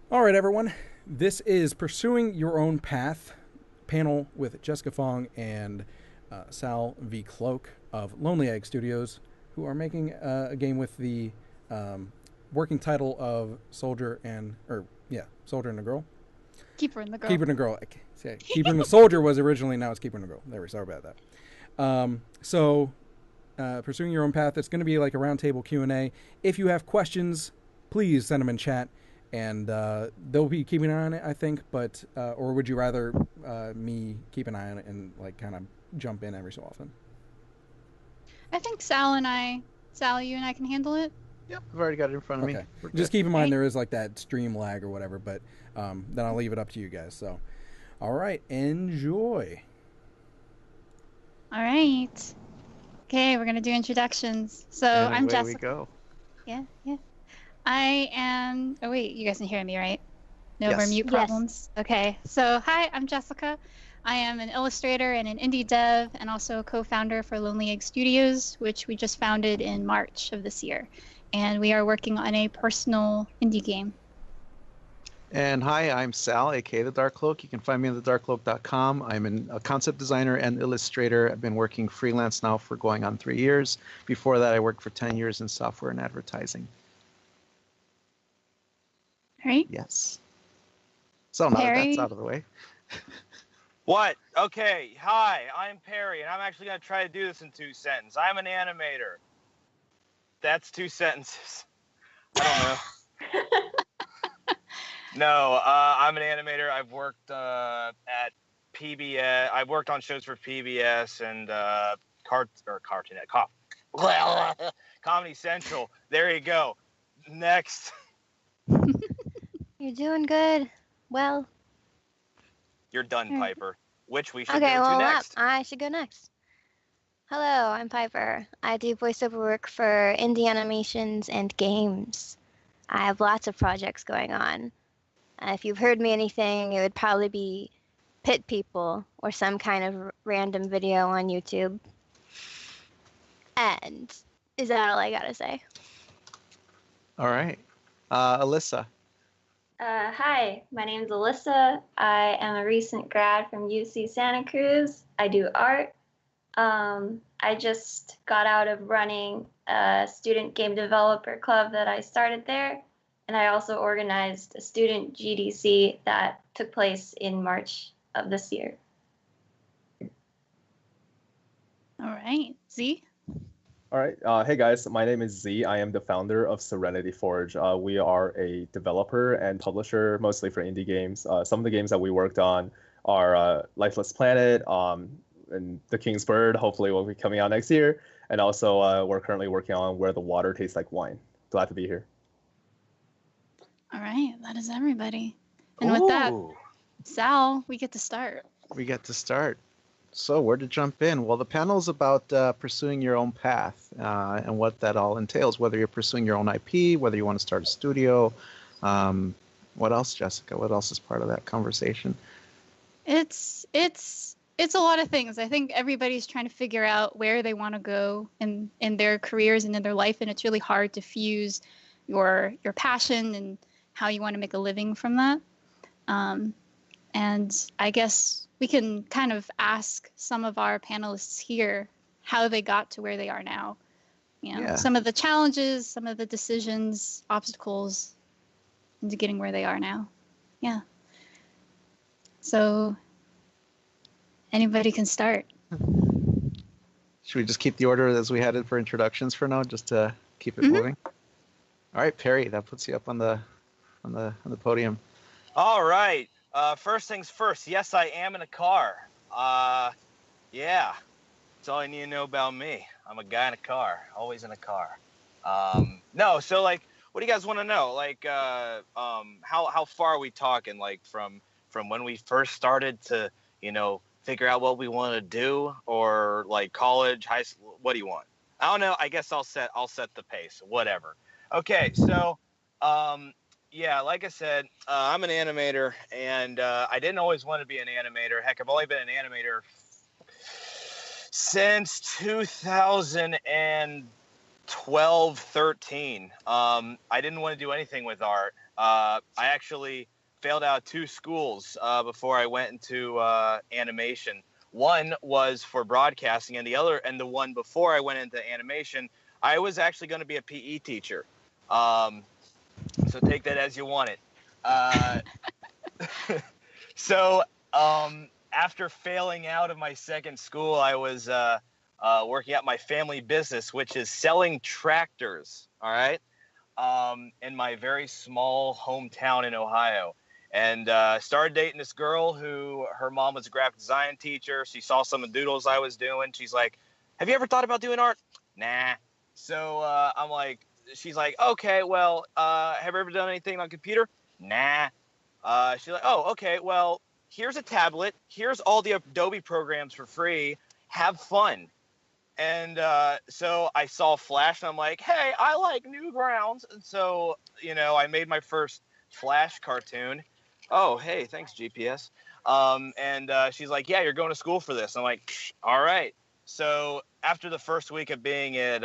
All right, everyone. This is Pursuing Your Own Path panel with Jessica Fong and Sal V. Cloak of Lonely Egg Studios, who are making a game with the working title of Soldier and a Girl. Keeper and the girl. Keeper and a Girl. Keeper and the Soldier was originally, now it's Keeper and a Girl. There we Sorry about that. Pursuing Your Own Path, it's going to be like a roundtable Q&A. If you have questions, please send them in chat. And they'll be keeping an eye on it, I think. But or would you rather me keep an eye on it and like kind of jump in every so often? I think Sal, you and I can handle it. Yep, I've already got it in front of me. Just keep in mind there is like that stream lag or whatever, but then I'll leave it up to you guys. So, all right, enjoy. All right. Okay, we're gonna do introductions. So and I'm away Jessica. We go. Yeah. I am. Oh wait, you guys can hear me, right? No more mute problems. Yes. Okay. So hi, I'm Jessica. I am an illustrator and an indie dev, and also a co-founder for Lonely Egg Studios, which we just founded in March of this year, and we are working on a personal indie game. And hi, I'm Sal, aka The Dark Cloak. You can find me at thedarkcloak.com. I'm a concept designer and illustrator. I've been working freelance now for going on 3 years. Before that, I worked for 10 years in software and advertising. Right? Yes. So now that that's out of the way. What? Okay. Hi, I'm Perry, and I'm actually going to try to do this in 2 sentences. I'm an animator. That's 2 sentences. I don't know. No, I'm an animator. I've worked at PBS. I've worked on shows for PBS and Cartoon Network. Comedy Central. There you go. Next. You're doing good. Well. You're done, Piper. Which we should go to next. I should go next. Hello, I'm Piper. I do voiceover work for indie animations and games. I have lots of projects going on. If you've heard me anything, it would probably be Pit People or some kind of random video on YouTube. And is that all I gotta say? All right. Alyssa. Hi, my name is Alyssa. I am a recent grad from UC Santa Cruz. I do art. I just got out of running a student game developer club that I started there, and I also organized a student GDC that took place in March of this year. All right, Z? All right. Hey, guys. My name is Z. I am the founder of Serenity Forge. We are a developer and publisher, mostly for indie games. Some of the games that we worked on are Lifeless Planet and The King's Bird, hopefully will be coming out next year. And also, we're currently working on Where the Water Tastes Like Wine. Glad to be here. All right. That is everybody. And with that, Sal, we get to start. We get to start. So where to jump in? Well, the panel is about pursuing your own path and what that all entails, whether you're pursuing your own IP, whether you want to start a studio. What else, Jessica? What else is part of that conversation? It's a lot of things. I think everybody's trying to figure out where they want to go in their careers and in their life, and it's really hard to fuse your passion and how you want to make a living from that. And I guess we can kind of ask some of our panelists here how they got to where they are now. Some of the challenges, some of the decisions, obstacles into getting where they are now. Yeah. So anybody can start. Should we just keep the order as we had it for introductions for now, just to keep it moving? All right, Perry, that puts you up on the podium. All right. First things first. Yes, I am in a car. Yeah. That's all you need to know about me. I'm a guy in a car. Always in a car. No, so like, what do you guys want to know? Like, how far are we talking? Like from when we first started to, figure out what we want to do, or like college, high school? What do you want? I don't know. I guess I'll set the pace. Whatever. Okay. So, yeah, like I said, I'm an animator, and I didn't always want to be an animator. Heck, I've only been an animator since 2012, 13. I didn't want to do anything with art, I actually failed out of 2 schools before I went into animation. One was for broadcasting, and the one before I went into animation, I was actually going to be a PE teacher. So take that as you want it. So after failing out of my second school, I was working at my family business, which is selling tractors. All right. In my very small hometown in Ohio. And started dating this girl who her mom was a graphic design teacher. She saw some of the doodles I was doing. She's like, have you ever thought about doing art? Nah. So I'm like, she's like, okay, well, have you ever done anything on computer? Nah. She's like, oh, okay, well, here's a tablet. Here's all the Adobe programs for free. Have fun. And so I saw Flash, and I'm like, hey, I like Newgrounds. And so, I made my first Flash cartoon. Oh, hey, thanks, GPS. And she's like, yeah, you're going to school for this. I'm like, all right. So after the first week of being at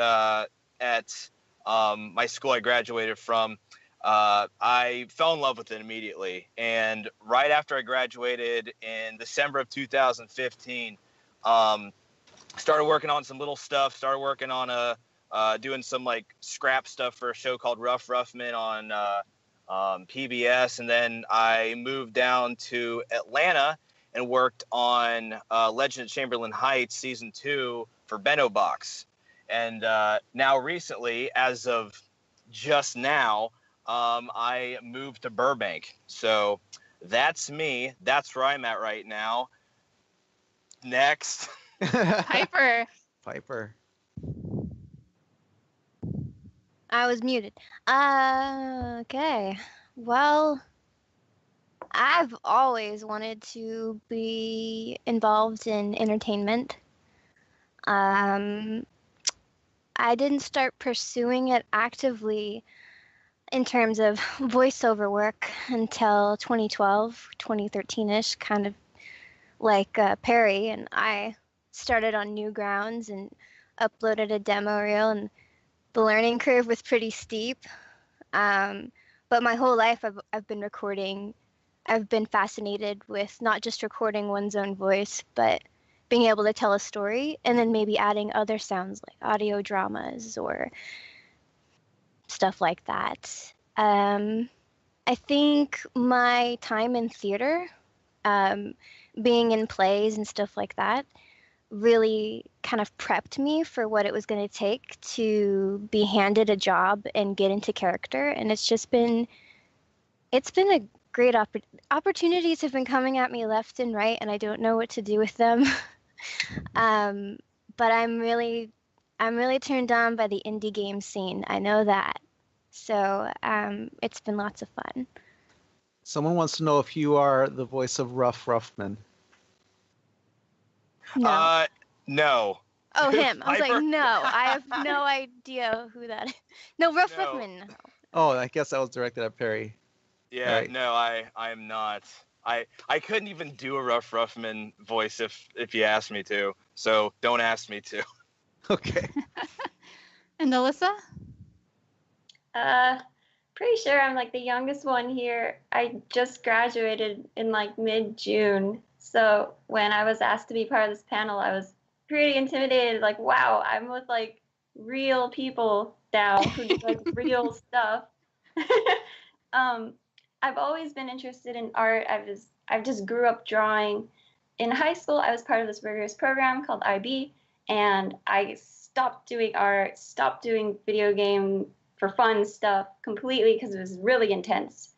my school I graduated from, I fell in love with it immediately. And right after I graduated in December of 2015, started working on some little stuff, started working on doing some like scrap stuff for a show called Rough Ruffman on PBS. And then I moved down to Atlanta and worked on Legend of Chamberlain Heights Season 2 for Benno Box. And now recently, as of just now, I moved to Burbank. So that's me. That's where I'm at right now. Next. Piper. Piper. I was muted. Okay. Well, I've always wanted to be involved in entertainment. I didn't start pursuing it actively in terms of voiceover work until 2012, 2013-ish, kind of like Perry, and I started on Newgrounds and uploaded a demo reel, and the learning curve was pretty steep. But my whole life I've been recording. I've been fascinated with not just recording one's own voice, but being able to tell a story and then maybe adding other sounds like audio dramas or stuff like that. I think my time in theater, being in plays and stuff like that, really kind of prepped me for what it was going to take to be handed a job and get into character. And it's been a great opportunities have been coming at me left and right, and I don't know what to do with them. But I'm really turned on by the indie game scene. I know that. So it's been lots of fun. Someone wants to know if you are the voice of Rough Ruffman. No. No. Oh, him. I was Piper? like, no, I have no idea who that is. No, Rough Ruffman. No. Oh, I guess that was directed at Perry. Yeah, Right. no, I'm not. I couldn't even do a Rough Ruffman voice if you asked me to. So don't ask me to. Okay. And Alyssa? Pretty sure I'm like the youngest one here. I just graduated in like mid-June. So when I was asked to be part of this panel, I was pretty intimidated. Like, wow, I'm with like real people now who do like real stuff. I've always been interested in art. I've just grew up drawing. In high school, I was part of this rigorous program called IB, and I stopped doing art, stopped doing video game for fun stuff completely because it was really intense.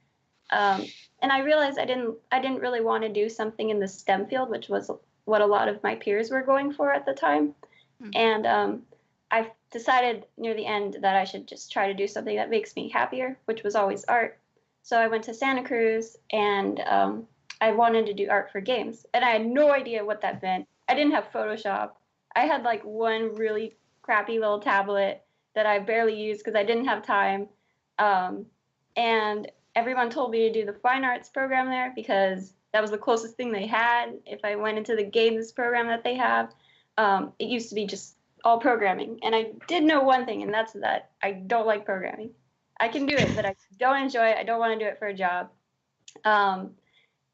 And I realized I didn't really want to do something in the STEM field, which was what a lot of my peers were going for at the time. Mm-hmm. And I decided near the end that I should just try to do something that makes me happier, which was always art. So I went to Santa Cruz, and I wanted to do art for games. And I had no idea what that meant. I didn't have Photoshop. I had like one really crappy little tablet that I barely used because I didn't have time. And everyone told me to do the fine arts program there because that was the closest thing they had. If I went into the games program that they have, it used to be just all programming. And I did know one thing, and that's that I don't like programming. I can do it, but I don't enjoy it. I don't want to do it for a job.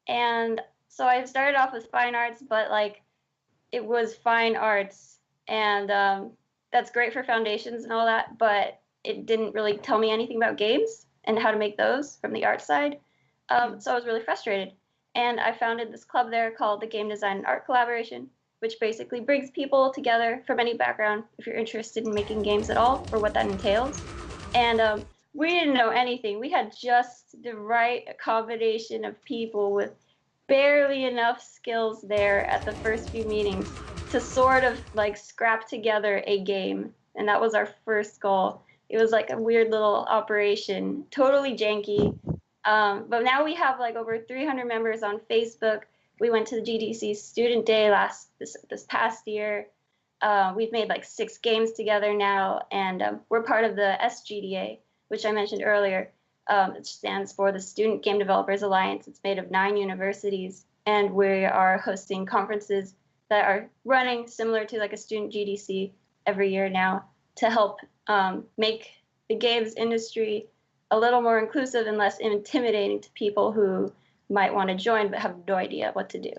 And so I started off with fine arts, but like it was fine arts, and that's great for foundations and all that, but it didn't really tell me anything about games and how to make those from the art side. So I was really frustrated. And I founded this club there called the Game Design and Art Collaboration, which basically brings people together from any background if you're interested in making games at all, or what that entails. And we didn't know anything. We had just the right combination of people with barely enough skills there at the first few meetings to sort of like scrap together a game. And that was our first goal. It was like a weird little operation, totally janky. But now we have like over 300 members on Facebook. We went to the GDC Student Day this past year. We've made like 6 games together now, and we're part of the SGDA, which I mentioned earlier. It stands for the Student Game Developers Alliance. It's made of 9 universities, and we are hosting conferences that are running similar to like a student GDC every year now to help make the games industry a little more inclusive and less intimidating to people who might want to join but have no idea what to do.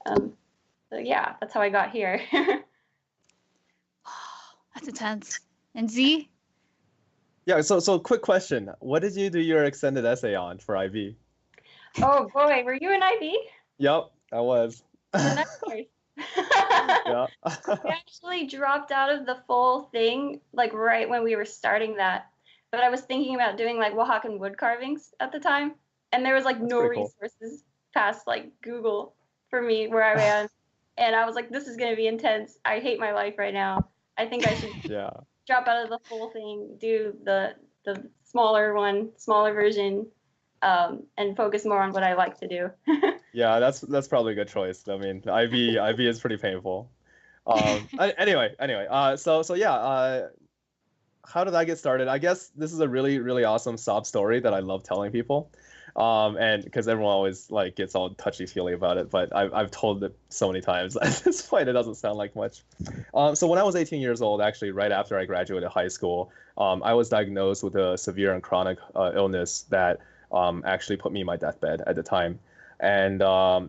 So yeah, that's how I got here. That's intense. And Z? Yeah, so quick question. What did you do your extended essay on for IB? Oh boy, were you in IB? Yep, I was. Yeah. Yeah. We actually dropped out of the full thing, like right when we were starting that. But I was thinking about doing like Oaxacan wood carvings at the time, and there was like no resources past like Google for me where I am, and I was like, this is gonna be intense. I hate my life right now. I think I should drop out of the full thing, do the smaller version, and focus more on what I like to do. Yeah, that's probably a good choice. I mean, IB is pretty painful. Anyway, so yeah, how did I get started? I guess this is a really, really awesome sob story that I love telling people. And because everyone always like gets all touchy-feely about it, but I've told it so many times at this point it doesn't sound like much. So when I was 18 years old, actually right after I graduated high school, I was diagnosed with a severe and chronic illness that actually put me in my deathbed at the time. And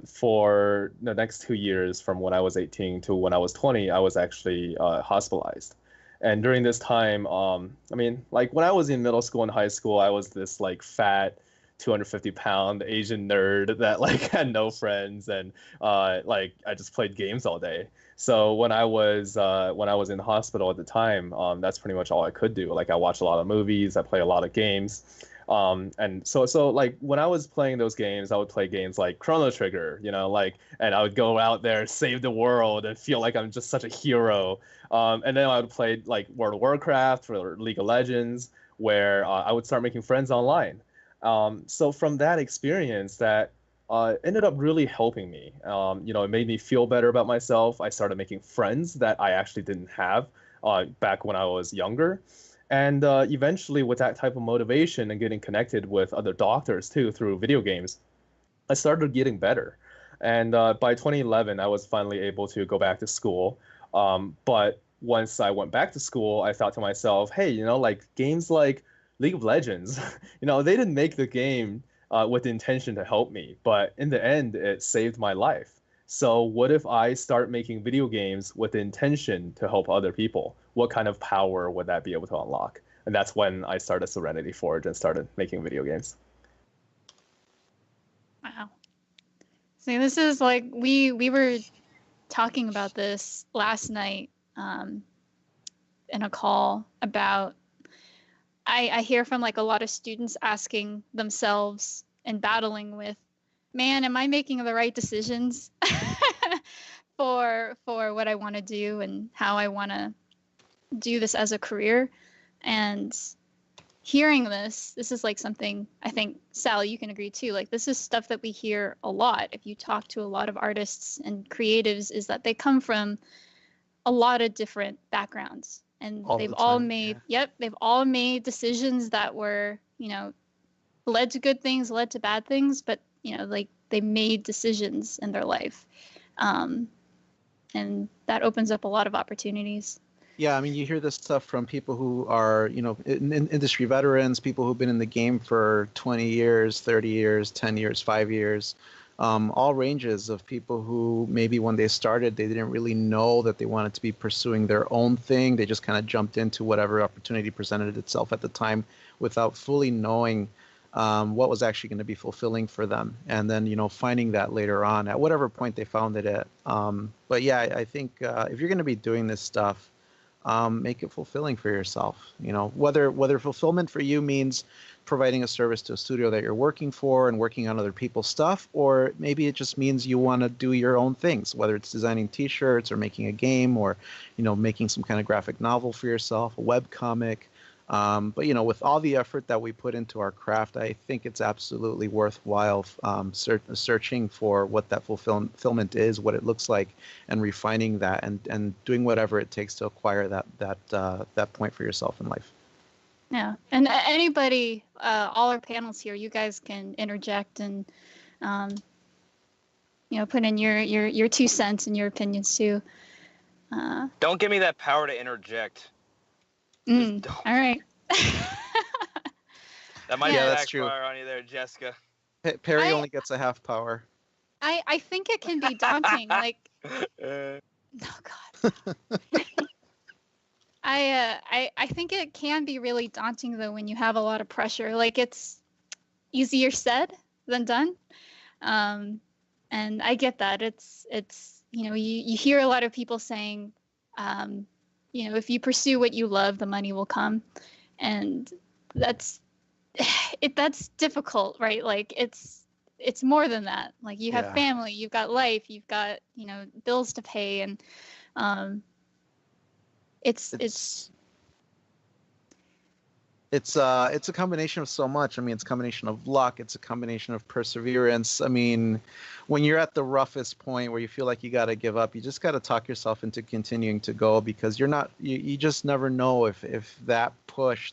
for the next 2 years, from when I was 18 to when I was 20, I was actually hospitalized. And during this time, I mean, like when I was in middle school and high school, I was this like fat 250-pound Asian nerd that like had no friends, and like I just played games all day. So when I was in the hospital at the time, that's pretty much all I could do. Like I watch a lot of movies, I play a lot of games. And so like when I was playing those games, I would play games like Chrono Trigger, you know, like, and I would go out there, save the world, and feel like I'm just such a hero. And then I would play like World of Warcraft or League of Legends, where I would start making friends online. So from that experience, that ended up really helping me. You know, it made me feel better about myself. I started making friends that I actually didn't have back when I was younger. And eventually, with that type of motivation and getting connected with other doctors too through video games, I started getting better. And by 2011, I was finally able to go back to school. But once I went back to school, I thought to myself, hey, you know, like games like League of Legends, you know, they didn't make the game with the intention to help me, but in the end, it saved my life. So what if I start making video games with the intention to help other people? What kind of power would that be able to unlock? And that's when I started Serenity Forge and started making video games. Wow. See, this is like, we were talking about this last night in a call about, I hear from like a lot of students asking themselves and battling with, man, am I making the right decisions for what I want to do and how I want to do this as a career? And hearing this is like something, I think, Sally, you can agree too, like this is stuff that we hear a lot. If you talk to a lot of artists and creatives, is that they come from a lot of different backgrounds, and they've all made decisions that were, you know, led to good things, led to bad things, but you know, like they made decisions in their life. And that opens up a lot of opportunities. Yeah, I mean, you hear this stuff from people who are, industry veterans, people who've been in the game for 20 years, 30 years, 10 years, 5 years, all ranges of people who maybe when they started, they didn't really know that they wanted to be pursuing their own thing. They just kind of jumped into whatever opportunity presented itself at the time without fully knowing what was actually going to be fulfilling for them. And then, finding that later on at whatever point they found it at. But yeah, I think if you're going to be doing this stuff, make it fulfilling for yourself. Whether fulfillment for you means providing a service to a studio that you're working for and working on other people's stuff, or maybe it just means you want to do your own things, whether it's designing T-shirts or making a game or, making some kind of graphic novel for yourself, a web comic. But with all the effort that we put into our craft, I think it's absolutely worthwhile searching for what that fulfillment is, what it looks like, and refining that, and doing whatever it takes to acquire that point for yourself in life. Yeah, and anybody, all our panels here, you guys can interject and put in your 2 cents and your opinions too. Don't give me that power to interject. All right. That might backfire on you there, Jessica. Perry only gets a half power. I think it can be daunting. Like, oh God. I think it can be really daunting though when you have a lot of pressure. Like, it's easier said than done. And I get that. It's you hear a lot of people saying, if you pursue what you love, the money will come. And that's difficult, right? Like, it's more than that. Like, you have family, you've got life, you've got, bills to pay. And it's a combination of so much. I mean, it's a combination of luck. It's a combination of perseverance. I mean, when you're at the roughest point where you feel like you got to give up, you just got to talk yourself into continuing to go, because you just never know if that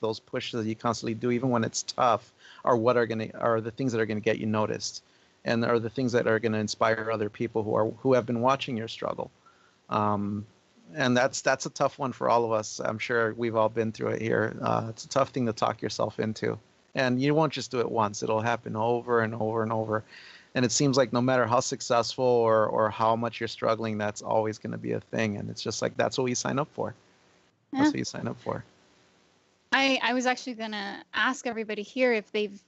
those pushes that you constantly do, even when it's tough, are the things that are going to get you noticed, and are the things that are going to inspire other people who have been watching your struggle. And that's a tough one for all of us. I'm sure we've all been through it here. It's a tough thing to talk yourself into. And you won't just do it once. It'll happen over and over and over. And it seems like no matter how successful or how much you're struggling, that's always going to be a thing. And it's just like, that's what you sign up for. That's what you sign up for. I was actually going to ask everybody here if they've,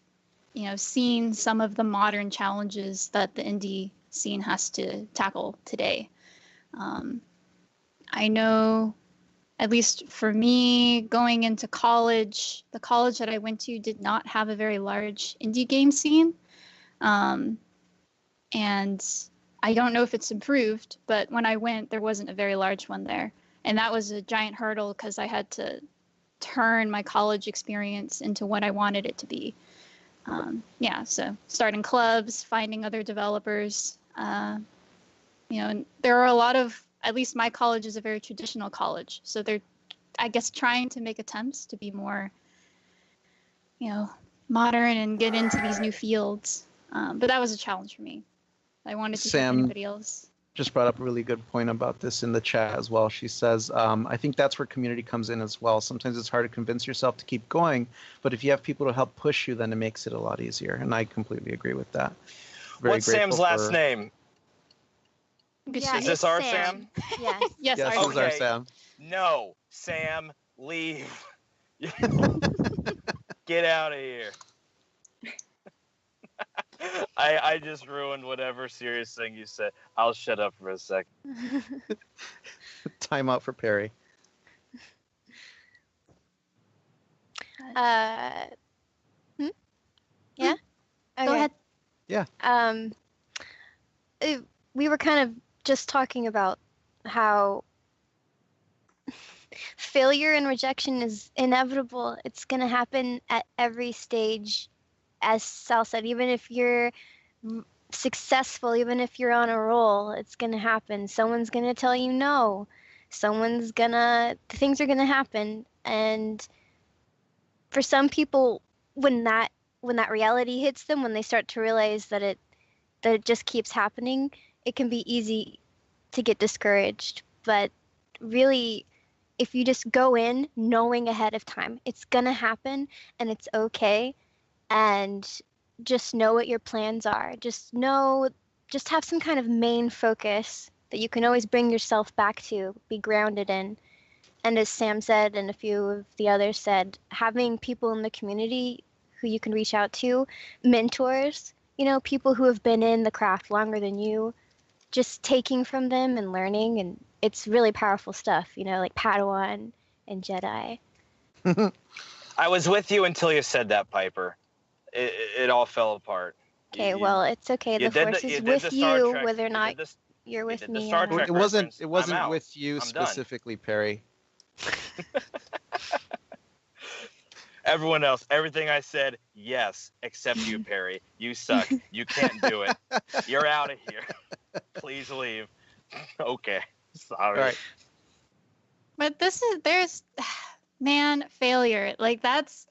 seen some of the modern challenges that the indie scene has to tackle today. I know, at least for me, going into college, the college that I went to did not have a very large indie game scene. And I don't know if it's improved, but when I went, there wasn't a very large one there. And that was a giant hurdle because I had to turn my college experience into what I wanted it to be. So starting clubs, finding other developers, and there are a lot of, at least my college is a very traditional college. So they're, I guess, trying to make attempts to be more, modern and get into these new fields. But that was a challenge for me. I wanted to help anybody else. Just brought up a really good point about this in the chat as well. She says, I think that's where community comes in as well. Sometimes it's hard to convince yourself to keep going, but if you have people to help push you, then it makes it a lot easier. And I completely agree with that. What's Sam's last name? Yeah, is this our Sam? Yes. Yes, this is our Sam. No, Sam, leave. Get out of here. I just ruined whatever serious thing you said. I'll shut up for a second. Time out for Perry. Yeah? Go ahead. Yeah. We were kind of just talking about how failure and rejection is inevitable. It's going to happen at every stage. As Sal said, even if you're successful, even if you're on a roll, it's going to happen. Someone's going to tell you no. Things are going to happen. And for some people, when that reality hits them, when they start to realize that it just keeps happening, it can be easy to get discouraged. But really, if you just go in knowing ahead of time, it's going to happen and it's okay. And just know what your plans are. Just have some kind of main focus that you can always bring yourself back to, be grounded in. And as Sam said, and a few of the others said, having people in the community who you can reach out to, mentors, people who have been in the craft longer than you, just taking from them and learning. And it's really powerful stuff, like Padawan and Jedi. I was with you until you said that, Piper. It all fell apart. Okay, well, it's okay. The Force is with you, whether or not you're with me. It wasn't with you specifically, Perry. Everyone else, everything I said, yes, except you, Perry. You suck. You can't do it. You're out of here. Please leave. Okay. Sorry. All right. But failure. Like that's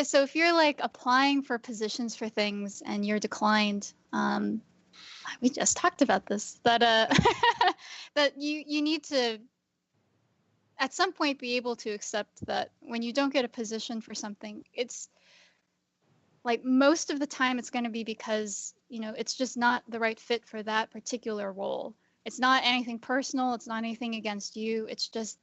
so if you're like applying for positions for things and you're declined, we just talked about this, that that you need to at some point be able to accept that when you don't get a position for something, it's like most of the time it's going to be because, it's just not the right fit for that particular role. It's not anything personal. It's not anything against you. It's just,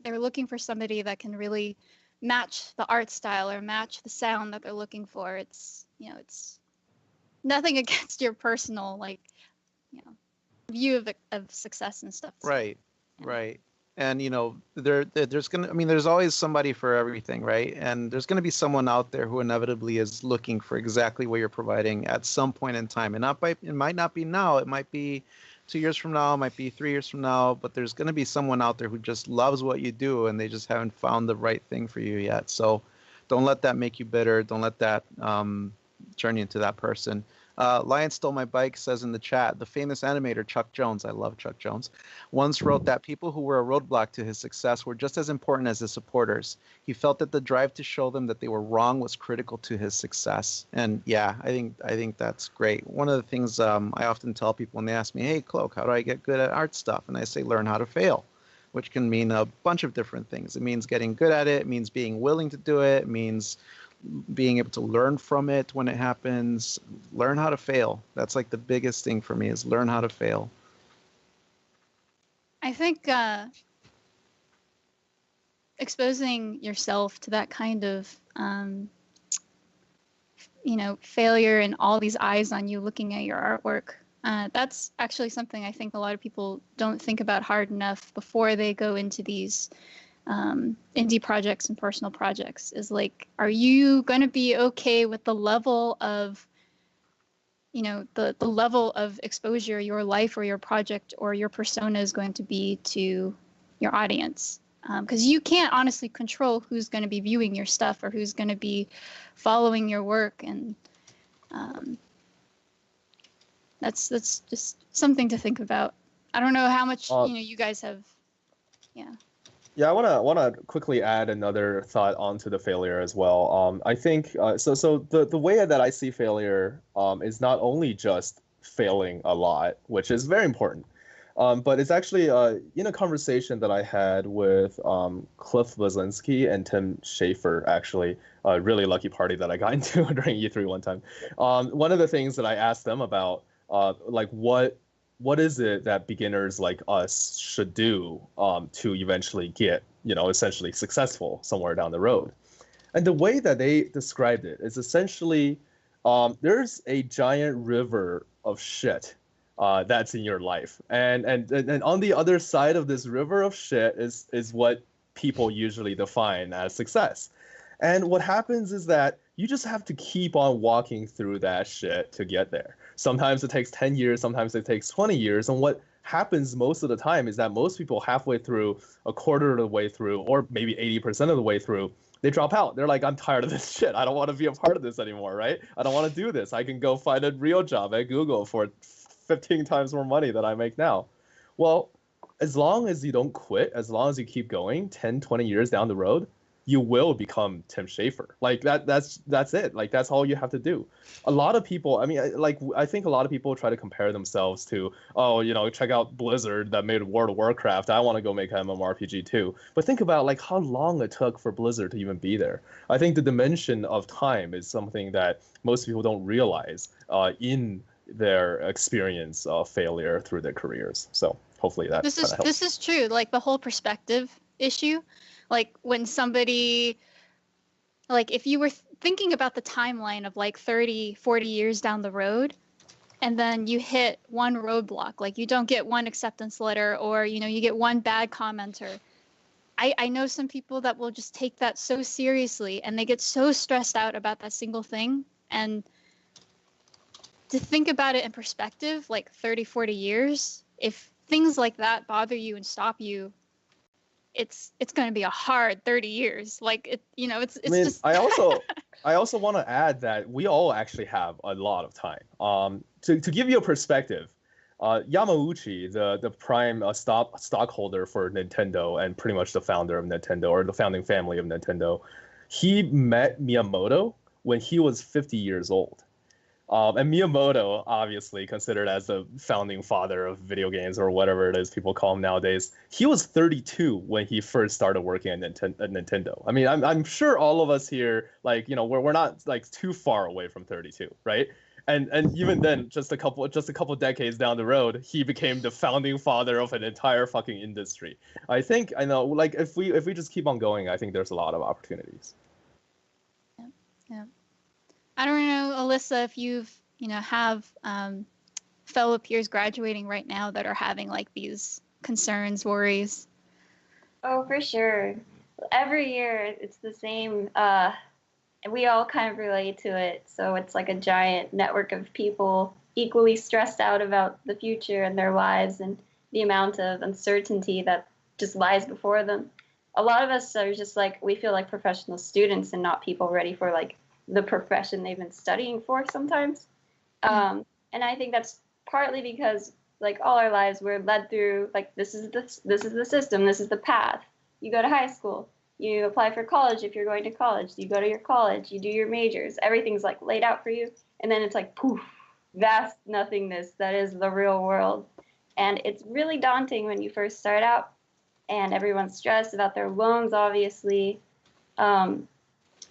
they're looking for somebody that can really match the art style or match the sound that they're looking for. It's, it's nothing against your personal, view of success and stuff. Right. Right. And, there's always somebody for everything, right? And there's going to be someone out there who inevitably is looking for exactly what you're providing at some point in time. And it might not be now. It might be 2 years from now. It might be 3 years from now. But there's going to be someone out there who just loves what you do, and they just haven't found the right thing for you yet. So don't let that make you bitter. Don't let that turn you into that person. Lion Stole My Bike says in the chat, the famous animator Chuck Jones, I love Chuck Jones, once wrote that people who were a roadblock to his success were just as important as his supporters. He felt that the drive to show them that they were wrong was critical to his success. And yeah, I think that's great. One of the things I often tell people when they ask me, hey, Cloak, how do I get good at art stuff? And I say, learn how to fail, which can mean a bunch of different things. It means getting good at it. It means being willing to do it. It means being able to learn from it when it happens. Learn how to fail. That's like the biggest thing for me, is learn how to fail. I think exposing yourself to that kind of failure and all these eyes on you looking at your artwork, that's actually something I think a lot of people don't think about hard enough before they go into these indie projects and personal projects. Is like, are you going to be okay with the level of the level of exposure your life or your project or your persona is going to be to your audience? Because you can't honestly control who's going to be viewing your stuff or who's going to be following your work, and that's just something to think about. I don't know how much you guys have. Yeah, I wanna quickly add another thought onto the failure as well. I think so the way that I see failure is not only just failing a lot, which is very important, but it's actually in a conversation that I had with Cliff Blazinski and Tim Schafer, actually, a really lucky party that I got into during E3 one time. One of the things that I asked them about, what is it that beginners like us should do to eventually get, essentially successful somewhere down the road? And the way that they described it is essentially there's a giant river of shit that's in your life. And on the other side of this river of shit is what people usually define as success. And what happens is that you just have to keep on walking through that shit to get there. Sometimes it takes 10 years, sometimes it takes 20 years. And what happens most of the time is that most people halfway through, a quarter of the way through, or maybe 80% of the way through, they drop out. They're like, I'm tired of this shit. I don't want to be a part of this anymore, right? I don't want to do this. I can go find a real job at Google for 15 times more money than I make now. Well, as long as you don't quit, as long as you keep going 10, 20 years down the road, you will become Tim Schafer. Like that's it. Like that's all you have to do. A lot of people, I mean, I think a lot of people try to compare themselves to, oh, you know, check out Blizzard that made World of Warcraft. I want to go make an MMORPG too. But think about like how long it took for Blizzard to even be there. I think the dimension of time is something that most people don't realize in their experience of failure through their careers. So hopefully that helps. This is true. Like the whole perspective issue. Like when somebody, like if you were thinking about the timeline of like 30, 40 years down the road, and then you hit one roadblock, like you don't get one acceptance letter, or, you know, you get one bad commenter. I know some people that will just take that so seriously, and they get so stressed out about that single thing. And to think about it in perspective, like 30, 40 years, if things like that bother you and stop you, it's going to be a hard 30 years. Like it, you know, it's just. I also want to add that we all actually have a lot of time. To give you a perspective, Yamauchi, the prime stockholder for Nintendo and pretty much the founder of Nintendo, or the founding family of Nintendo, he met Miyamoto when he was 50 years old. And Miyamoto, obviously considered as the founding father of video games, or whatever it is people call him nowadays, he was 32 when he first started working at Nintendo. I mean, I'm sure all of us here, like, you know, we're not like too far away from 32, right? And even then, just a couple decades down the road, he became the founding father of an entire fucking industry. I know, like, if we just keep on going, I think there's a lot of opportunities. Yeah. I don't know, Alyssa, if you've, you know, have fellow peers graduating right now that are having like these concerns, worries. Oh, for sure. Every year it's the same. And we all kind of relate to it. So it's like a giant network of people equally stressed out about the future and their lives and the amount of uncertainty that just lies before them. A lot of us are just like, we feel like professional students and not people ready for like the profession they've been studying for sometimes. And I think that's partly because like all our lives we're led through like this is the system, this is the path. You go to high school, you apply for college if you're going to college, you go to your college, you do your majors, everything's like laid out for you, and then it's like poof, vast nothingness that is the real world. And it's really daunting when you first start out, and everyone's stressed about their loans, obviously.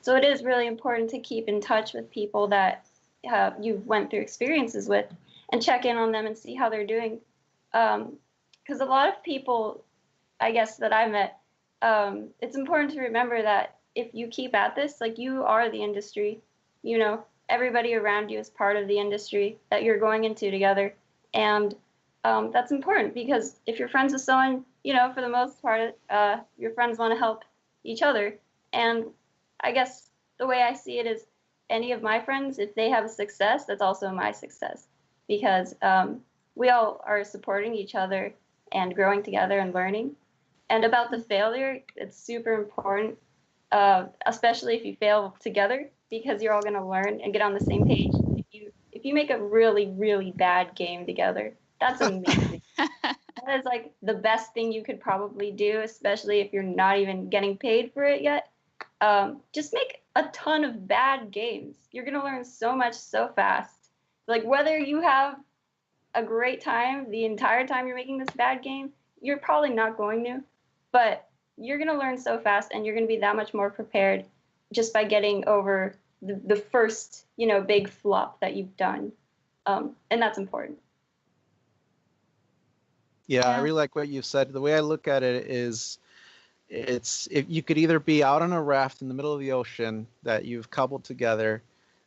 So it is really important to keep in touch with people that you've went through experiences with and check in on them and see how they're doing. Because a lot of people, I guess, that I met, it's important to remember that if you keep at this, like you are the industry, you know, everybody around you is part of the industry that you're going into together. And that's important because if you're friends with someone, you know, for the most part, your friends want to help each other. And I guess the way I see it is any of my friends, if they have a success, that's also my success because we all are supporting each other and growing together and learning. And about the failure, it's super important, especially if you fail together because you're all going to learn and get on the same page. If you make a really, really bad game together, that's amazing. That is like the best thing you could probably do, especially if you're not even getting paid for it yet. Just make a ton of bad games. You're going to learn so much so fast. Like whether you have a great time the entire time you're making this bad game, you're probably not going to, but you're going to learn so fast and you're going to be that much more prepared just by getting over the first, you know, big flop that you've done. And that's important. Yeah, I really like what you said. The way I look at it is if you could either be out on a raft in the middle of the ocean that you've cobbled together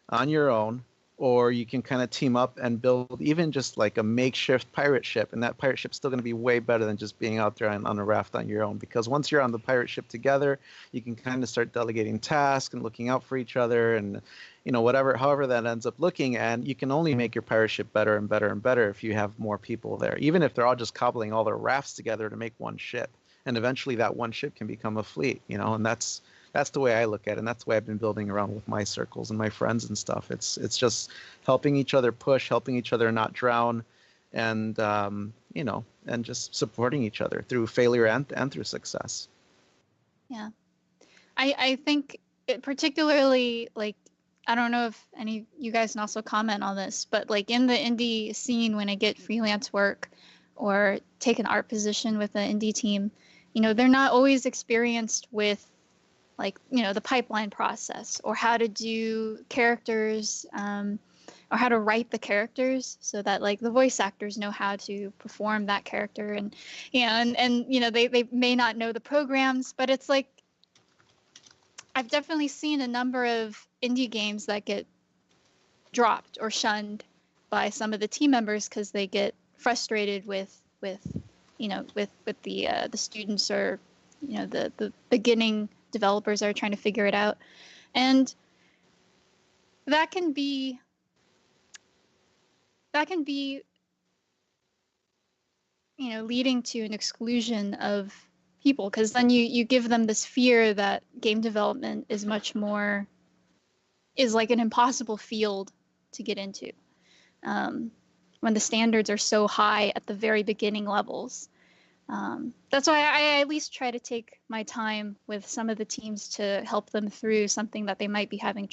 on your own, or you can kind of team up and build even just like a makeshift pirate ship, and that pirate ship's still going to be way better than just being out there on a raft on your own, because once you're on the pirate ship together, you can kind of start delegating tasks and looking out for each other, and you know, however that ends up looking, and you can only make your pirate ship better and better and better if you have more people there, even if they're all just cobbling all their rafts together to make one ship. And eventually that one ship can become a fleet, you know, and that's the way I look at it. And that's the way I've been building around with my circles and my friends and stuff. It's just helping each other push, helping each other not drown, and, you know, and just supporting each other through failure and through success. Yeah. I think particularly, like, I don't know if any of you guys can also comment on this, but like in the indie scene, when I get freelance work or take an art position with an indie team, they're not always experienced with, like, the pipeline process or how to do characters, or how to write the characters so that, like, the voice actors know how to perform that character. And they may not know the programs, but it's like, I've definitely seen a number of indie games that get dropped or shunned by some of the team members because they get frustrated with the students, or the beginning developers that are trying to figure it out. And that can be leading to an exclusion of people, because then you give them this fear that game development is like an impossible field to get into, when the standards are so high at the very beginning levels. That's why I at least try to take my time with some of the teams to help them through something that they might be having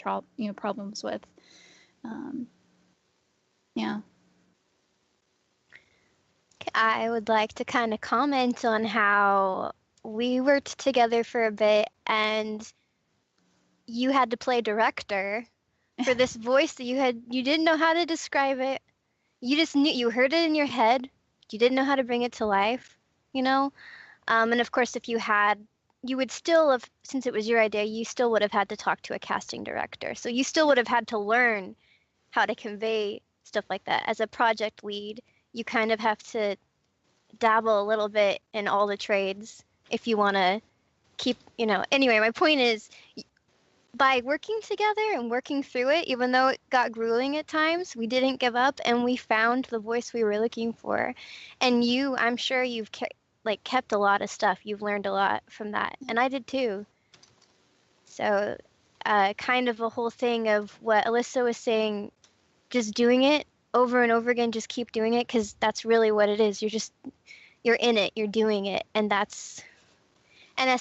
problems with. Yeah. I would like to kind of comment on how we worked together for a bit, and you had to play director for this voice that you didn't know how to describe it. You just knew, you heard it in your head. You didn't know how to bring it to life, And of course, you would still have, since it was your idea, you still would have had to talk to a casting director. So you still would have had to learn how to convey stuff like that. As a project lead, you kind of have to dabble a little bit in all the trades if you want to keep, Anyway, my point is, by working together and working through it, even though it got grueling at times, we didn't give up, and we found the voice we were looking for. And I'm sure you've kept a lot of stuff. You've learned a lot from that, and I did too. So kind of a whole thing of what Alyssa was saying, just doing it over and over again, just keep doing it, because that's really what it is. You're in it, you're doing it, and as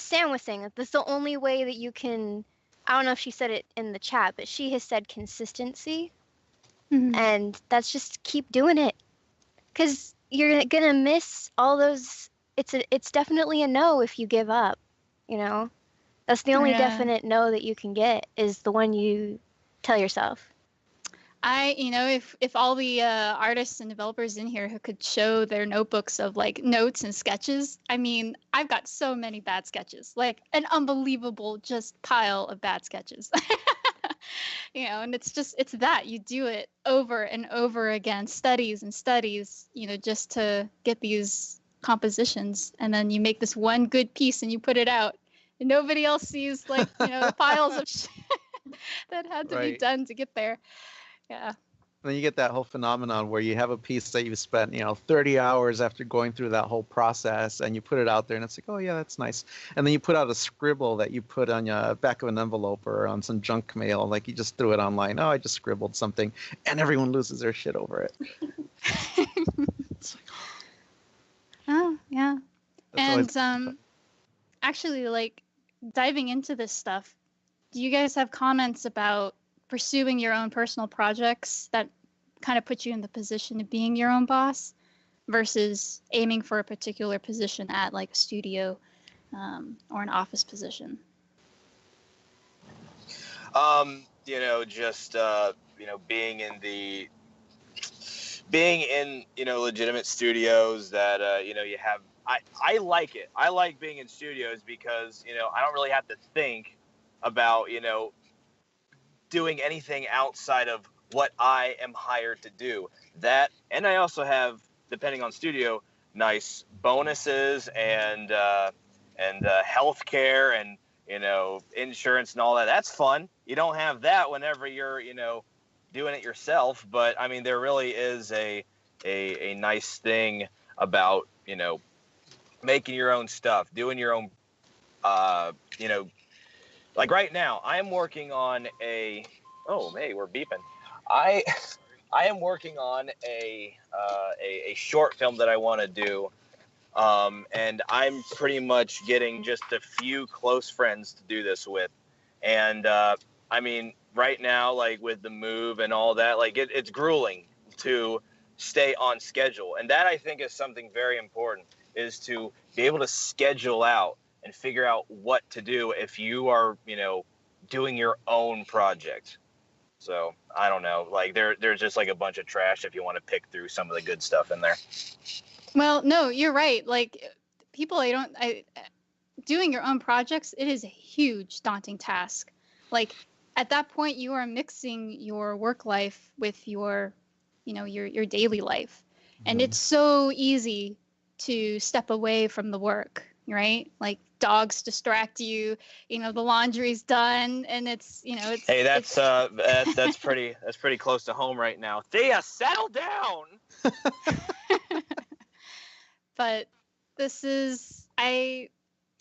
Sam was saying, that's the only way that you can, I don't know if she said it in the chat, but she has said consistency. Mm-hmm. And that's just keep doing it, because you're gonna miss all those. It's definitely a no if you give up, That's the only definite no that you can get, is the one you tell yourself. If all the artists and developers in here who could show their notebooks of like notes and sketches, I mean, I've got so many bad sketches, like an unbelievable just pile of bad sketches. And it's that you do it over and over again, studies and studies, just to get these compositions, and then you make this one good piece and you put it out, and nobody else sees, like, the piles of shit that had to be done to get there. Yeah. Then you get that whole phenomenon where you have a piece that you've spent, 30 hours after going through that whole process, and you put it out there, and it's like, oh yeah, that's nice. And then you put out a scribble that you put on your back of an envelope or on some junk mail, like you just threw it online. Oh, I just scribbled something, and everyone loses their shit over it. It's like, oh yeah. And actually, like, diving into this stuff, do you guys have comments about pursuing your own personal projects that kind of put you in the position of being your own boss versus aiming for a particular position at, like, a studio or an office position? Being in legitimate studios that you have. I like it. I like being in studios because I don't really have to think about doing anything outside of what I am hired to do. That, and I also have, depending on studio, nice bonuses and healthcare and insurance and all that. That's fun. You don't have that whenever you're doing it yourself. But I mean, there really is a nice thing about making your own stuff, doing your own like right now, I am working on a. Oh, hey, we're beeping. I am working on a short film that I want to do And I'm pretty much getting just a few close friends to do this with. And I mean, right now, like with the move and all that, like it's grueling to stay on schedule. And that I think is something very important, is to be able to schedule out and figure out what to do if you are, you know, doing your own project. So I don't know, like there's just like a bunch of trash if you want to pick through some of the good stuff in there. Well, no, you're right. Like people, doing your own projects, it is a huge daunting task. Like at that point, you are mixing your work life with your, you know, your daily life. And it's so easy to step away from the work, right? Like dogs distract you, you know, the laundry's done, and it's, you know, it's. Hey, that's pretty close to home right now. Thea, settle down. But this is, a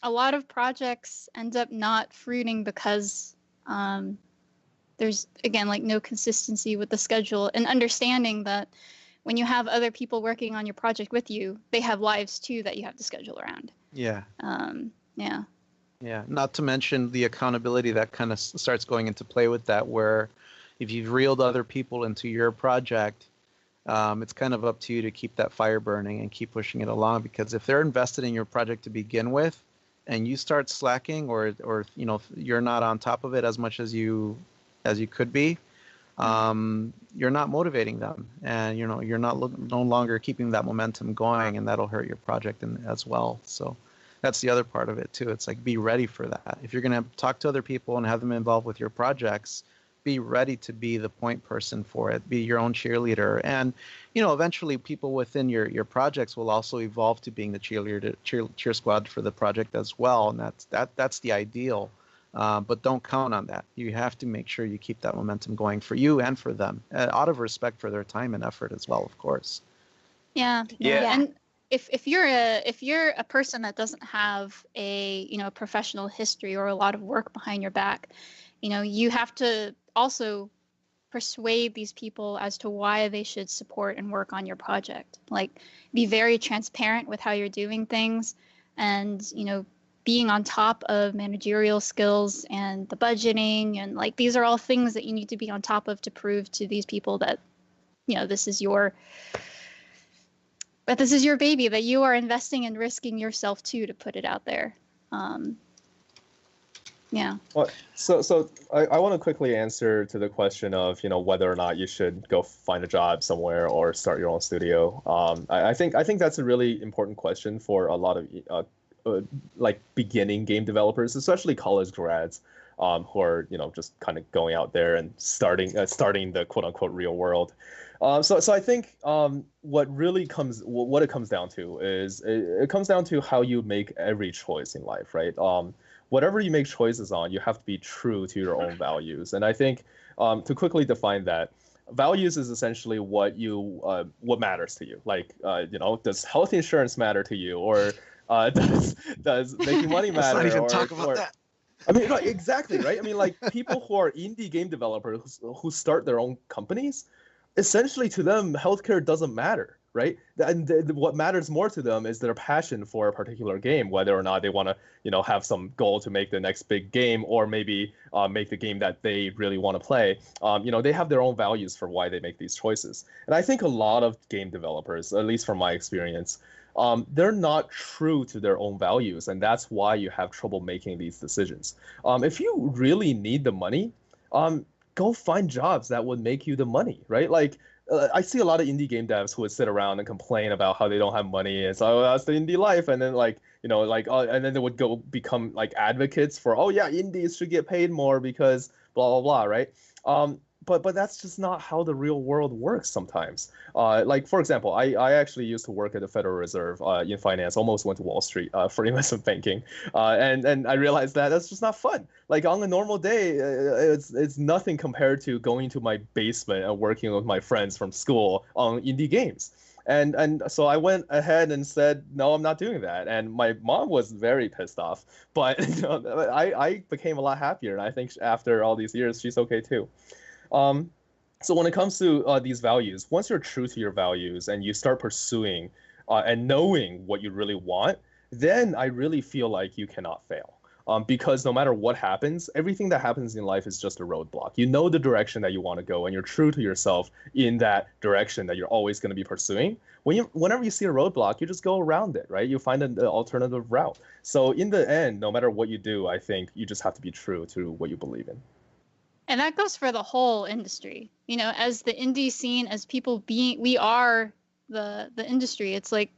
lot of projects end up not fruiting because there's, again, like no consistency with the schedule, and understanding that when you have other people working on your project with you, they have lives too that you have to schedule around. Yeah. Yeah. Yeah. Not to mention the accountability that kind of starts going into play with that, where if you've reeled other people into your project, it's kind of up to you to keep that fire burning and keep pushing it along, because if they're invested in your project to begin with and you start slacking, or you know, you're not on top of it as much as you could be, you're not motivating them, and you know, you're no longer keeping that momentum going, and that'll hurt your project as well. So that's the other part of it too. It's like, be ready for that. If you're going to talk to other people and have them involved with your projects, be ready to be the point person for it. Be your own cheerleader. And, you know, eventually people within your projects will also evolve to being the cheer squad for the project as well. And that's the ideal. But don't count on that. You have to make sure you keep that momentum going for you and for them, out of respect for their time and effort as well, of course. Yeah. And if you're a person that doesn't have a, you know, professional history or a lot of work behind your back, you know, you have to also persuade these people as to why they should support and work on your project. Like, be very transparent with how you're doing things, and, you know, being on top of managerial skills and the budgeting, and like, these are all things that you need to be on top of to prove to these people that, you know, this is your baby, that you are investing and risking yourself too to put it out there. Yeah. Well, so I want to quickly answer to the question of, you know, whether or not you should go find a job somewhere or start your own studio. I think that's a really important question for a lot of like beginning game developers, especially college grads, who are, you know, just kind of going out there and starting the quote unquote real world. So I think what it comes down to is it comes down to how you make every choice in life, right? Whatever you make choices on, you have to be true to your own values. And I think to quickly define that, values is essentially what matters to you. Like, you know, does health insurance matter to you, or does making money matter? Let's not even talk about that. I mean, right, exactly, right? I mean, like, people who are indie game developers who start their own companies, essentially to them, healthcare doesn't matter, right? And what matters more to them is their passion for a particular game, whether or not they want to, you know, have some goal to make the next big game, or maybe make the game that they really want to play. You know, they have their own values for why they make these choices. And I think a lot of game developers, at least from my experience, they're not true to their own values, and that's why you have trouble making these decisions. If you really need the money, go find jobs that would make you the money, right? Like, I see a lot of indie game devs who would sit around and complain about how they don't have money, and so, oh, that's the indie life. And then, like, you know, like, and then they would go become like advocates for, oh yeah, indies should get paid more because blah blah blah, right? But that's just not how the real world works sometimes. Like, for example, I actually used to work at the Federal Reserve in finance, almost went to Wall Street for investment banking. And I realized that that's just not fun. Like, on a normal day, it's nothing compared to going to my basement and working with my friends from school on indie games. And so I went ahead and said, no, I'm not doing that. And my mom was very pissed off. But you know, I became a lot happier. And I think after all these years, she's okay too. So when it comes to these values, once you're true to your values and you start pursuing and knowing what you really want, then I really feel like you cannot fail. Because no matter what happens, everything that happens in life is just a roadblock. You know the direction that you want to go, and you're true to yourself in that direction that you're always going to be pursuing. Whenever you see a roadblock, you just go around it, right? You find an alternative route. So in the end, no matter what you do, I think you just have to be true to what you believe in. And that goes for the whole industry. You know, as the indie scene, as people being, we are the industry. It's like,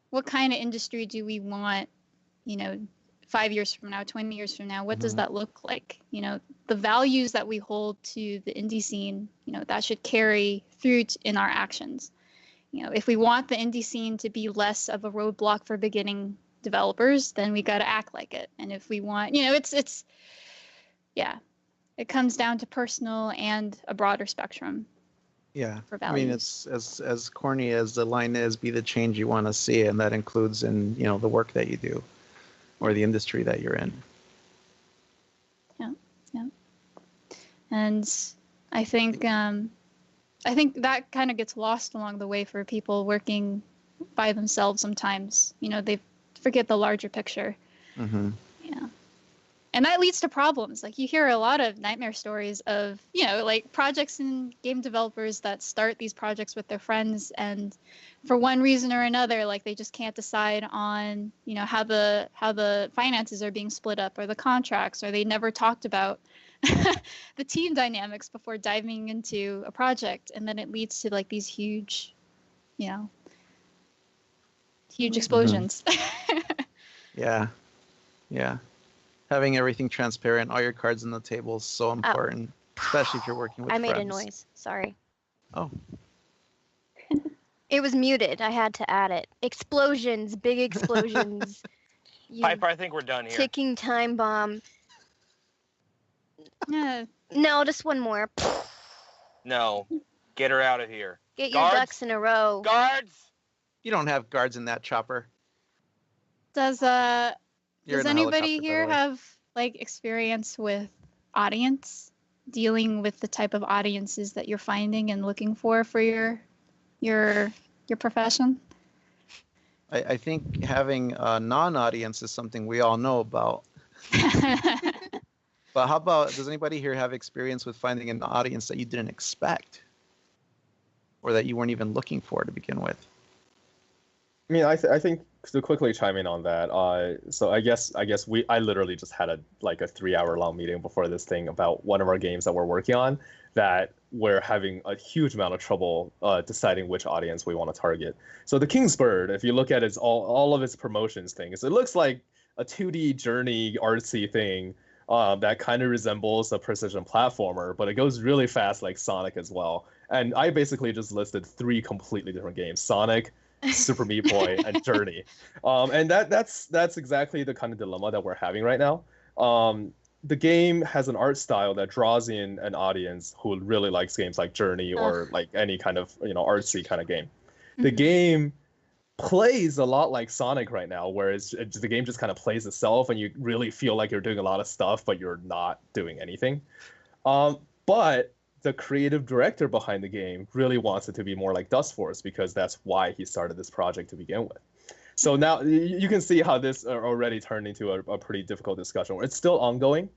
what kind of industry do we want, 5 years from now, 20 years from now? What does that look like? The values that we hold to the indie scene, that should carry through in our actions. If we want the indie scene to be less of a roadblock for beginning developers, then we got to act like it. And if we want, it comes down to personal and a broader spectrum. Yeah, for I mean, it's as corny as the line is, be the change you want to see, and that includes in the work that you do, or the industry that you're in. Yeah. And I think that kind of gets lost along the way for people working by themselves sometimes. They forget the larger picture. Mm-hmm. Yeah. And that leads to problems. Like, you hear a lot of nightmare stories of, like projects and game developers that start these projects with their friends, and for one reason or another, like, they just can't decide on, how the finances are being split up, or the contracts, or they never talked about the team dynamics before diving into a project, and then it leads to like these huge explosions. Yeah. Having everything transparent, all your cards on the table, is so important, especially if you're working with friends. I made a noise. Sorry. Oh. It was muted. I had to add it. Explosions, big explosions. Piper, I think we're done here. Ticking time bomb. Yeah. No, just one more. No. Get her out of here. Get your ducks in a row. Guards! You don't have guards in that chopper. Does anybody here have like experience with audience, dealing with the type of audiences that you're finding and looking for your profession? I think having a non-audience is something we all know about. But how about, does anybody here have experience with finding an audience that you didn't expect, or that you weren't even looking for to begin with? I mean, I think to quickly chime in on that, so I guess I literally just had a 3-hour long meeting before this thing about one of our games that we're working on, that we're having a huge amount of trouble deciding which audience we want to target. So the King's Bird, if you look at its all of its promotions things, it looks like a 2D journey artsy thing that kind of resembles a precision platformer, but it goes really fast like Sonic as well. And I basically just listed 3 completely different games: Sonic, Super Meat Boy, and Journey. And that's exactly the kind of dilemma that we're having right now. The game has an art style that draws in an audience who really likes games like Journey or like any kind of artsy kind of game. The game plays a lot like Sonic right now, where the game just kind of plays itself, and you really feel like you're doing a lot of stuff, but you're not doing anything. But the creative director behind the game really wants it to be more like Dustforce, because that's why he started this project to begin with. So now you can see how this already turned into a pretty difficult discussion. It's still ongoing.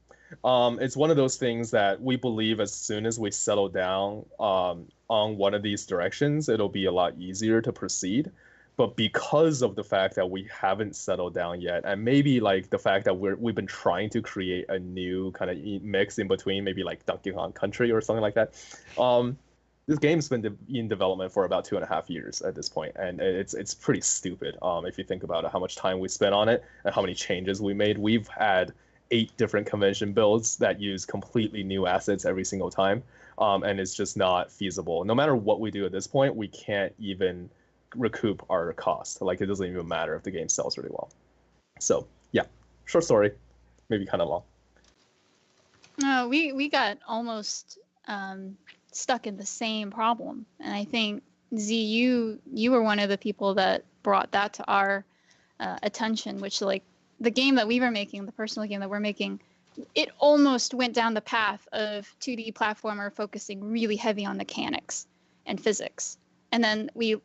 It's one of those things that we believe as soon as we settle down on one of these directions, it'll be a lot easier to proceed. But because of the fact that we haven't settled down yet, and maybe like the fact that we've been trying to create a new kind of mix in between, maybe like Donkey Kong Country or something like that, this game's been in development for about 2.5 years at this point, and it's pretty stupid if you think about it, how much time we spent on it and how many changes we made. We've had 8 different convention builds that use completely new assets every single time, and it's just not feasible. No matter what we do at this point, we can't even recoup our cost. Like, it doesn't even matter if the game sells really well. So yeah, short story, maybe kind of long. No, we got almost stuck in the same problem, and I think Z, you were one of the people that brought that to our attention, which, like, the game that we were making, the personal game that we're making, it almost went down the path of 2D platformer focusing really heavy on mechanics and physics. And then we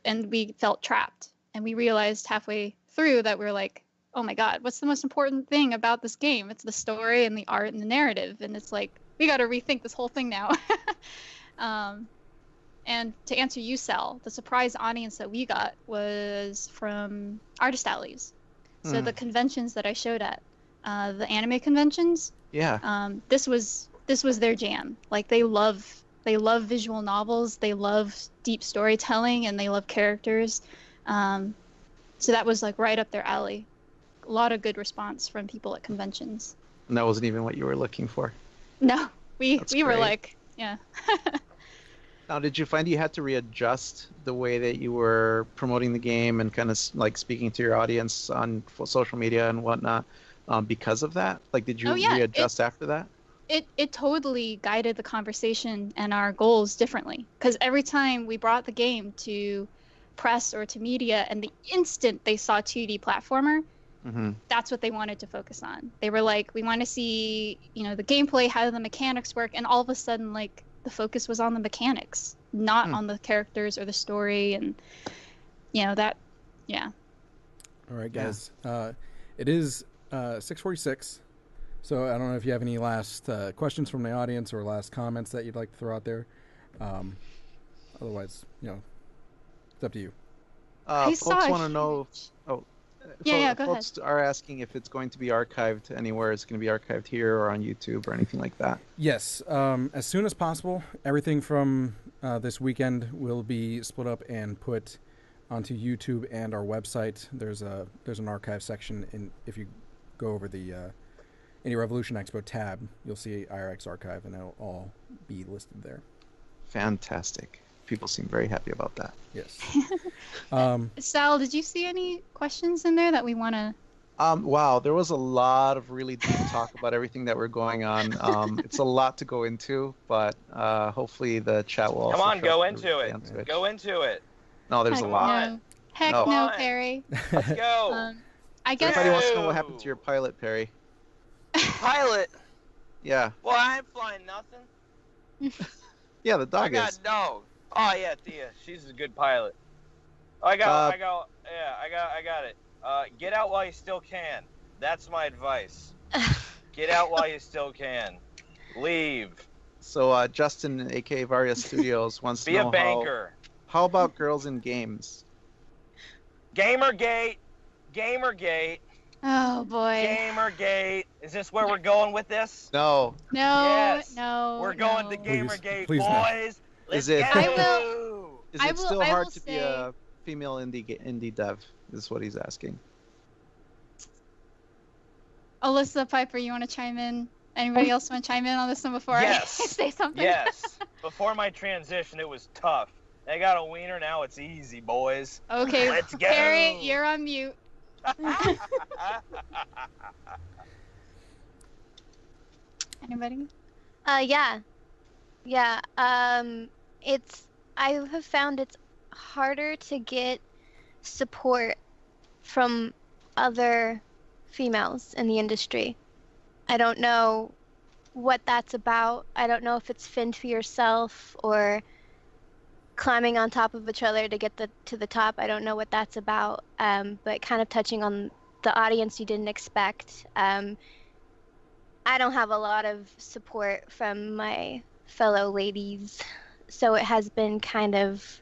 felt trapped, and we realized halfway through that we were like, oh my God, what's the most important thing about this game? It's the story and the art and the narrative. And it's like, we got to rethink this whole thing now. And to answer you, Sal, the surprise audience that we got was from artist alleys. So the conventions that I showed at, the anime conventions. Yeah. This was their jam. Like they love visual novels, they love deep storytelling, and they love characters. So that was like right up their alley. A lot of good response from people at conventions. And that wasn't even what you were looking for. No, we were great. like, yeah. Now, did you find you had to readjust the way that you were promoting the game and kind of like speaking to your audience on social media and whatnot because of that? Like, did you readjust after that? It totally guided the conversation and our goals differently. Because every time we brought the game to press or to media, and the instant they saw 2D platformer, that's what they wanted to focus on. They were like, we want to see, the gameplay, how the mechanics work, and all of a sudden, like, the focus was on the mechanics, not on the characters or the story, and that. All right, guys. It is 6:46, so I don't know if you have any last questions from the audience or last comments that you'd like to throw out there. Otherwise, it's up to you. Folks want to know. Go ahead. Folks are asking if it's going to be archived anywhere. Is it going to be archived here or on YouTube or anything like that? Yes, as soon as possible. Everything from this weekend will be split up and put onto YouTube and our website. There's an archive section, if you go over the Indie Revolution Expo tab, you'll see IRX archive, and it'll all be listed there. Fantastic. People seem very happy about that. Yes. Sal, did you see any questions in there that we want to? Wow, there was a lot of really deep talk about everything that we're going on. It's a lot to go into, but hopefully the chat will. Come on, go into it. Go into it. No, there's a lot. No. Heck no, Perry. Let's go. I guess. Everybody wants to know what happened to your pilot, Perry. Pilot? Yeah. Well, I ain't flying nothing. Yeah, the dog I got is. a dog. Oh yeah, Thea. She's a good pilot. I got it. Get out while you still can. That's my advice. Get out while you still can. Leave. So Justin, aka Varia Studios, wants to know be a banker. How about girls in games? Gamergate. Oh boy. Gamergate. Is this where we're going with this? No. No. Yes. No. We're going to Gamergate, please boys. Is it? I Is it still hard to be say... a female indie dev? Is what he's asking. Alyssa, Piper, you want to chime in? Anybody else want to chime in on this one before I say something? Yes. Before my transition, it was tough. I got a wiener, now it's easy, boys. Okay, let's go. Perry, you're on mute. Anybody? Yeah. I have found it's harder to get support from other females in the industry. I don't know what that's about. I don't know if it's fend for yourself or climbing on top of each other to get to the top. I don't know what that's about. But kind of touching on the audience you didn't expect. I don't have a lot of support from my fellow ladies, so it has been kind of.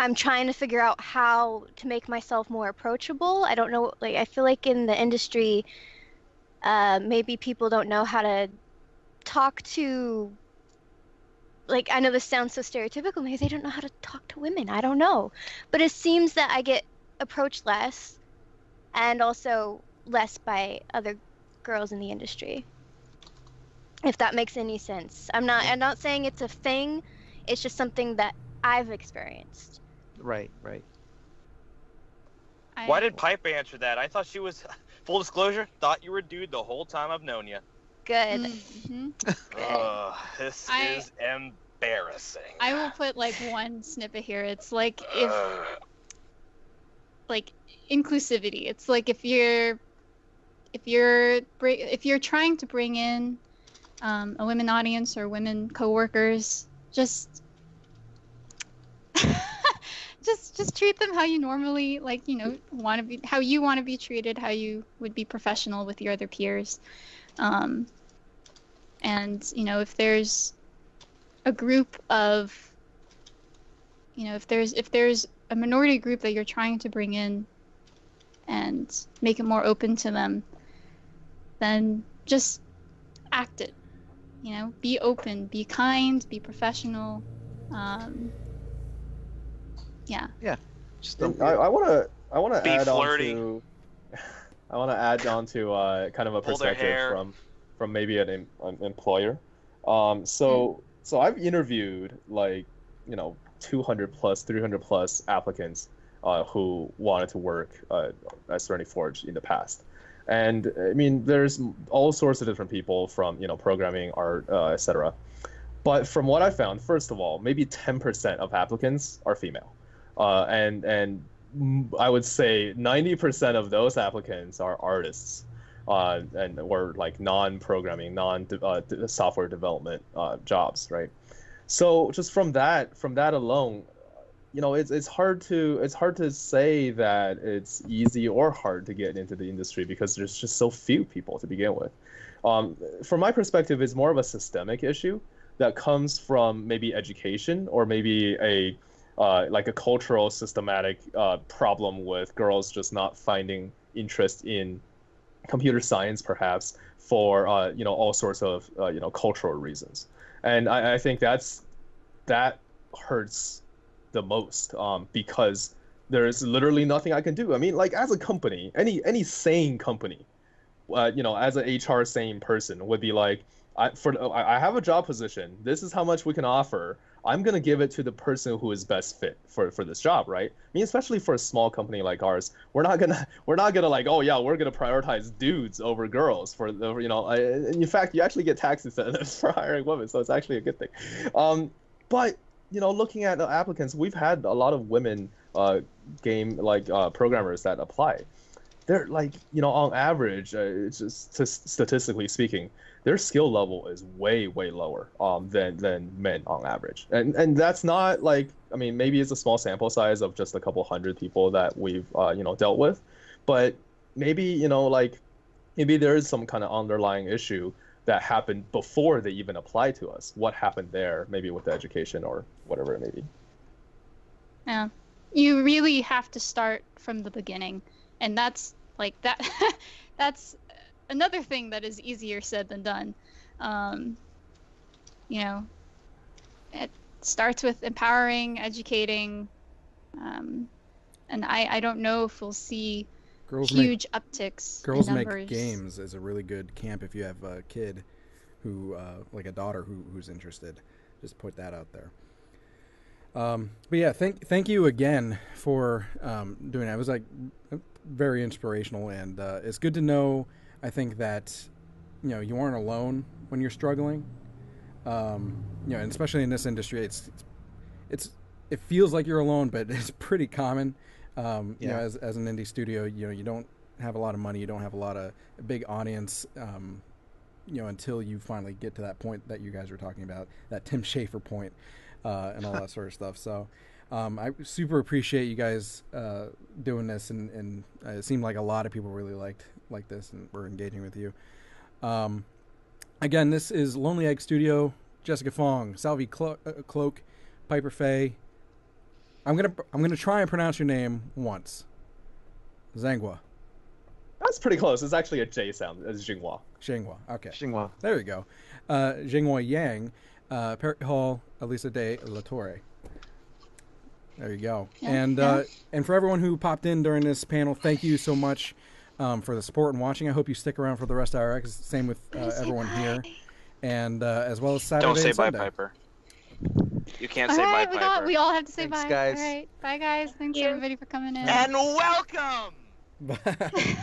I'm trying to figure out how to make myself more approachable. I don't know, I feel like in the industry, maybe people don't know how to talk to, I know this sounds so stereotypical, maybe they don't know how to talk to women, I don't know. But it seems that I get approached less, and also less by other girls in the industry. If that makes any sense. I'm not saying it's a thing, it's just something that I've experienced. Right. Why did Pipe answer that? I thought she was, full disclosure, thought you were a dude the whole time I've known you. Good. Mm-hmm. This is embarrassing. I will put one snippet here. It's like if inclusivity. It's like if you're trying to bring in a women audience or women coworkers, just just treat them how you normally want to be, how you want to be treated, how you would be professional with your other peers. And if there's a group of, if there's a minority group that you're trying to bring in and make it more open to them, then just act it. Be open, be kind, be professional. Yeah. Just I want to Be add flirty. on to I want to add on to kind of a Pull their hair. perspective from maybe an employer. So I've interviewed 200 plus, 300 plus applicants who wanted to work at Serenity Forge in the past. And I mean, there's all sorts of different people from, programming, art, etc. But from what I found, first of all, maybe 10% of applicants are female. And I would say 90% of those applicants are artists or non-programming, software development jobs, right? So just from that alone, it's hard to say that it's easy or hard to get into the industry because there's just so few people to begin with. From my perspective, it's more of a systemic issue that comes from maybe education or maybe a cultural systematic problem with girls just not finding interest in computer science, perhaps for all sorts of cultural reasons. And I think that hurts the most because there's literally nothing I can do. I mean, as a company, any sane company, as an HR sane person would be like, I have a job position. This is how much we can offer. I'm gonna give it to the person who is best fit for this job, right? I mean, especially for a small company like ours, we're not gonna like, oh yeah, we're gonna prioritize dudes over girls for the in fact, you actually get tax incentives for hiring women, so it's actually a good thing. But looking at the applicants, we've had a lot of women game programmers that apply. They're on average, it's just statistically speaking, their skill level is way lower than men on average, and that's not maybe it's a small sample size of just a couple hundred people that we've dealt with, but maybe maybe there is some kind of underlying issue that happened before they even applied to us. What happened there, maybe with the education or whatever it may be. Yeah, you really have to start from the beginning, and that's that's another thing that is easier said than done. It starts with empowering, educating, and I don't know if we'll see huge upticks. Girls in Make numbers. Games is a really good camp if you have a kid who, a daughter who's interested. Just put that out there. But yeah, thank you again for doing that. It was very inspirational, and it's good to know. I think that you aren't alone when you're struggling. And especially in this industry, it feels like you're alone, but it's pretty common. As an indie studio, you don't have a lot of money, you don't have a lot of a big audience. Until you finally get to that point that you guys were talking about, that Tim Schafer point, and all that sort of stuff. So I super appreciate you guys doing this, and it seemed like a lot of people really liked this and were engaging with you. Again, this is Lonely Egg Studio, Jessica Fong, Salvi Cloak, Piper Fay. I'm gonna try and pronounce your name once. Zhengua. That's pretty close. It's actually a J sound. It's Xinghua. Xinghua. Okay. Xinghua. There we go. Xinghua Yang, Perry Hall, Elisa de la Torre. There you go. Yeah, and for everyone who popped in during this panel, thank you so much for the support and watching. I hope you stick around for the rest of our X. Same with everyone here, and as well as Saturday. Don't say and bye, Sunday. Piper. You can't All say right, bye, Piper. we all have to say Thanks, bye. guys. All right, bye guys. Thanks you. everybody for coming in. And welcome. Bye.